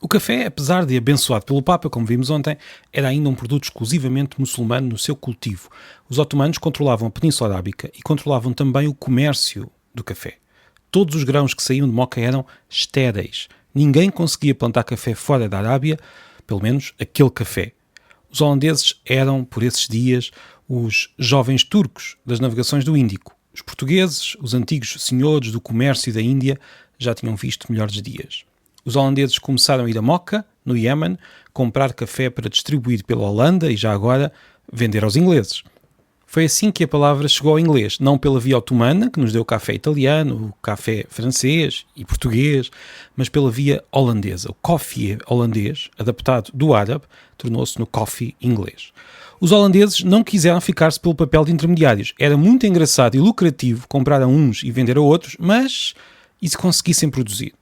O café, apesar de abençoado pelo Papa, como vimos ontem, era ainda um produto exclusivamente muçulmano no seu cultivo. Os otomanos controlavam a Península Arábica e controlavam também o comércio do café. Todos os grãos que saíam de Moca eram estéreis. Ninguém conseguia plantar café fora da Arábia, pelo menos aquele café. Os holandeses eram, por esses dias, os jovens turcos das navegações do Índico. Os portugueses, os antigos senhores do comércio da Índia, já tinham visto melhores dias. Os holandeses começaram a ir a Moca, no Iémen, comprar café para distribuir pela Holanda e, já agora, vender aos ingleses. Foi assim que a palavra chegou ao inglês, não pela via otomana, que nos deu o café italiano, o café francês e português, mas pela via holandesa. O coffee holandês, adaptado do árabe, tornou-se no coffee inglês. Os holandeses não quiseram ficar-se pelo papel de intermediários. Era muito engraçado e lucrativo comprar a uns e vender a outros, mas e se conseguissem produzir?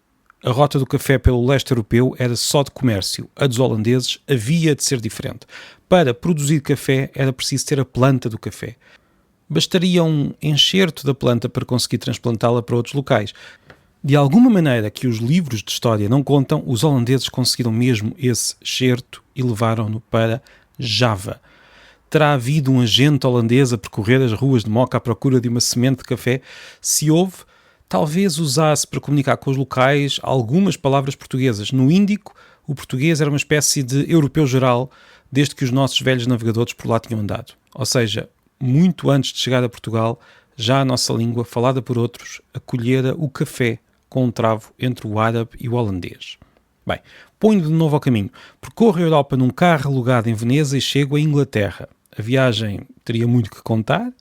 A rota do café pelo leste europeu era só de comércio. A dos holandeses havia de ser diferente. Para produzir café era preciso ter a planta do café. Bastaria um enxerto da planta para conseguir transplantá-la para outros locais. De alguma maneira que os livros de história não contam, os holandeses conseguiram mesmo esse excerto e levaram-no para Java. Terá havido um agente holandês a percorrer as ruas de Moca à procura de uma semente de café? Se houve, talvez usasse para comunicar com os locais algumas palavras portuguesas. No Índico, o português era uma espécie de europeu geral, desde que os nossos velhos navegadores por lá tinham andado. Ou seja, muito antes de chegar a Portugal, já a nossa língua, falada por outros, acolhera o café com um travo entre o árabe e o holandês. Bem, ponho de novo ao caminho. Percorro a Europa num carro alugado em Veneza e chego à Inglaterra. A viagem teria muito que contar,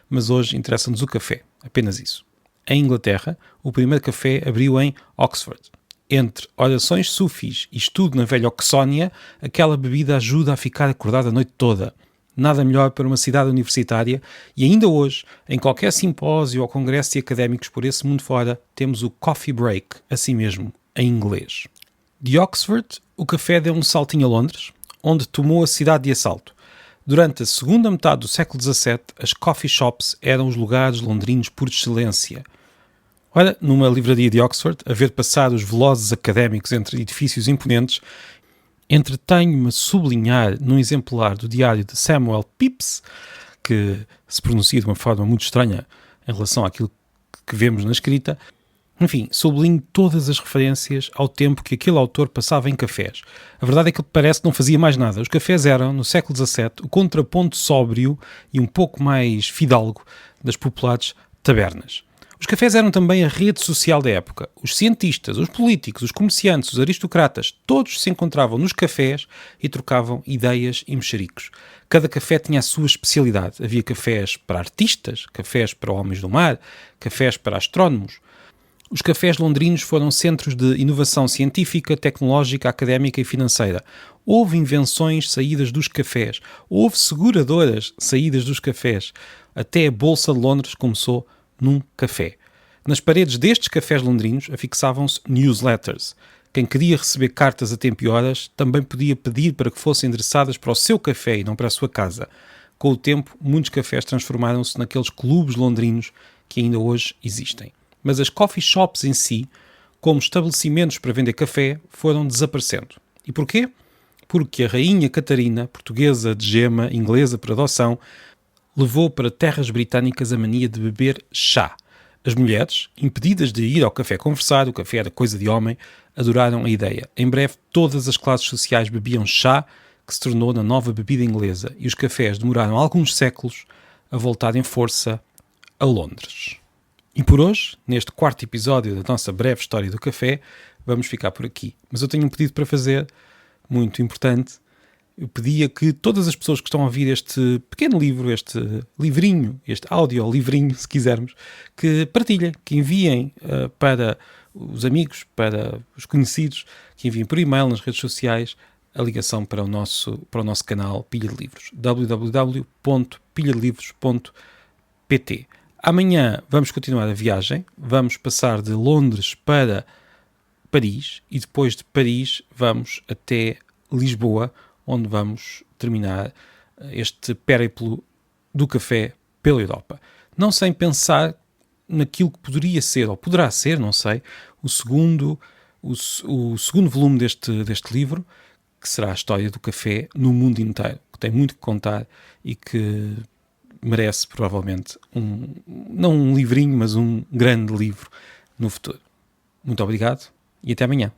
mas hoje interessa-nos o café, apenas isso. Em Inglaterra, o primeiro café abriu em Oxford. Entre orações sufis e estudo na velha Oxónia, aquela bebida ajuda a ficar acordado a noite toda. Nada melhor para uma cidade universitária e ainda hoje, em qualquer simpósio ou congresso de académicos por esse mundo fora, temos o coffee break, assim mesmo, em inglês. De Oxford, o café deu um saltinho a Londres, onde tomou a cidade de assalto. Durante a segunda metade do século XVII, as coffee shops eram os lugares londrinos por excelência. Ora, numa livraria de Oxford, a ver passar os velozes académicos entre edifícios imponentes, entretenho-me a sublinhar num exemplar do diário de Samuel Pepys, que se pronuncia de uma forma muito estranha em relação àquilo que vemos na escrita. Enfim, sublinho todas as referências ao tempo que aquele autor passava em cafés. A verdade é que parece que não fazia mais nada. Os cafés eram, no século XVII, o contraponto sóbrio e um pouco mais fidalgo das populares tabernas. Os cafés eram também a rede social da época. Os cientistas, os políticos, os comerciantes, os aristocratas, todos se encontravam nos cafés e trocavam ideias e mexericos. Cada café tinha a sua especialidade. Havia cafés para artistas, cafés para homens do mar, cafés para astrónomos. Os cafés londrinos foram centros de inovação científica, tecnológica, académica e financeira. Houve invenções saídas dos cafés. Houve seguradoras saídas dos cafés. Até a Bolsa de Londres começou num café. Nas paredes destes cafés londrinos afixavam-se newsletters. Quem queria receber cartas a tempo e horas também podia pedir para que fossem endereçadas para o seu café e não para a sua casa. Com o tempo, muitos cafés transformaram-se naqueles clubes londrinos que ainda hoje existem. Mas as coffee shops em si, como estabelecimentos para vender café, foram desaparecendo. E porquê? Porque a rainha Catarina, portuguesa de gema, inglesa por adoção, levou para terras britânicas a mania de beber chá. As mulheres, impedidas de ir ao café conversar, o café era coisa de homem, adoraram a ideia. Em breve, todas as classes sociais bebiam chá, que se tornou na nova bebida inglesa, e os cafés demoraram alguns séculos a voltar em força a Londres. E por hoje, neste quarto episódio da nossa breve história do café, vamos ficar por aqui. Mas eu tenho um pedido para fazer, muito importante. Eu pedia que todas as pessoas que estão a ouvir este pequeno livro, este livrinho, este audiolivrinho, se quisermos, que partilhem, que enviem para os amigos, para os conhecidos, que enviem por e-mail, nas redes sociais, a ligação para o nosso canal Pilha de Livros, www.pilhadelivros.pt. Amanhã vamos continuar a viagem, vamos passar de Londres para Paris e depois de Paris vamos até Lisboa, onde vamos terminar este périplo do café pela Europa. Não sem pensar naquilo que poderia ser, ou poderá ser, não sei, o segundo o segundo volume deste livro, que será a história do café no mundo inteiro, que tem muito que contar e que merece provavelmente não um livrinho, mas um grande livro no futuro. Muito obrigado e até amanhã.